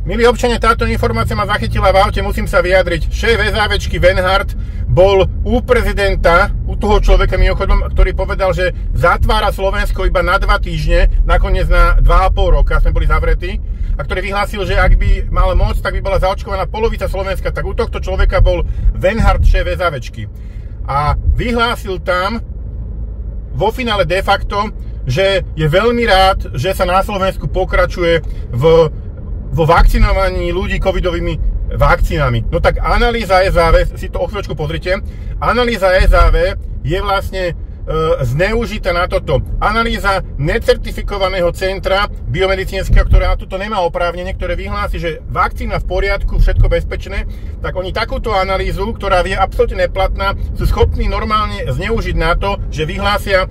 Milí občania, táto informácia ma zachytila v aute, musím sa vyjadriť. Šéf SAVčky Venhart bol u prezidenta, u toho človeka mimochodom, ktorý povedal, že zatvára Slovensko iba na 2 týždne, nakoniec na 2,5 roka sme boli zavretí, a ktorý vyhlásil, že ak by mal moc, tak by bola zaočkovaná polovica Slovenska. Tak u tohto človeka bol Venhart, šéf SAVčky. A vyhlásil tam vo finále de facto, že je veľmi rád, že sa na Slovensku pokračuje vo vakcinovaní ľudí covidovými vakcínami. No tak analýza SAV, si to o chvíľočku pozrite, analýza SAV je vlastne zneužitá na toto. Analýza necertifikovaného centra biomedicínskeho, ktoré na toto nemá oprávnenie, ktoré vyhlási, že vakcína v poriadku, všetko bezpečné, tak oni takúto analýzu, ktorá je absolútne neplatná, sú schopní normálne zneužiť na to, že vyhlásia,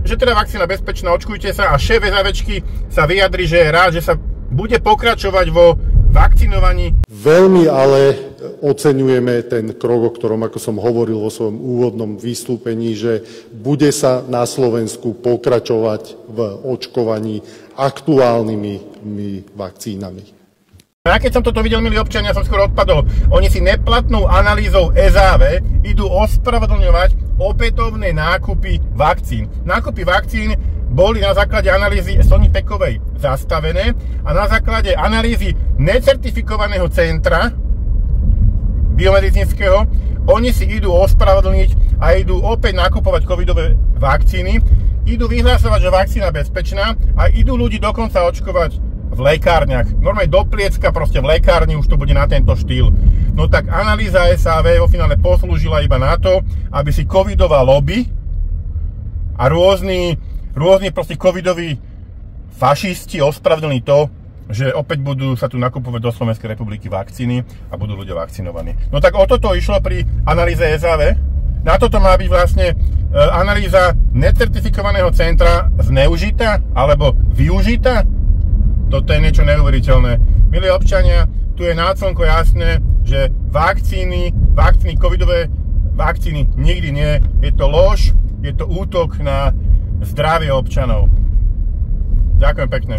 že teda vakcína bezpečná, očkujte sa, a šéf SAVčky sa vyjadri, že je rád, že sa bude pokračovať vo vakcinovaní. Veľmi ale oceňujeme ten krok, o ktorom, ako som hovoril vo svojom úvodnom vystúpení, že bude sa na Slovensku pokračovať v očkovaní aktuálnymi vakcínami. A keď som toto videl, milí občania, som skoro odpadol. Oni si neplatnou analýzou SAV idú ospravedlňovať opätovné nákupy vakcín. Nákupy vakcín boli na základe analýzy Soni Pekovej zastavené a na základe analýzy necertifikovaného centra biomedicínskeho oni si idú ospravedlniť a idú opäť nakupovať covidové vakcíny, idú vyhlásovať, že vakcína bezpečná a idú ľudí dokonca očkovať v lekárniach. Normálne do pliecka, proste v lekárni už to bude na tento štýl. No tak analýza SAV vo finále poslúžila iba na to, aby si covidová lobby a rôzni proste covidoví fašisti ospravedlnili to, že opäť budú sa tu nakupovať do Slovenskej republiky vakcíny a budú ľudia vakcinovaní. No tak o toto išlo pri analýze SAV. Na toto má byť vlastne analýza necertifikovaného centra zneužitá alebo využitá. Toto je niečo neuveriteľné. Milí občania, tu je na slnko jasné, že vakcíny, covidové vakcíny nikdy nie. Je to lož, je to útok na zdravie občanov. Ďakujem pekne.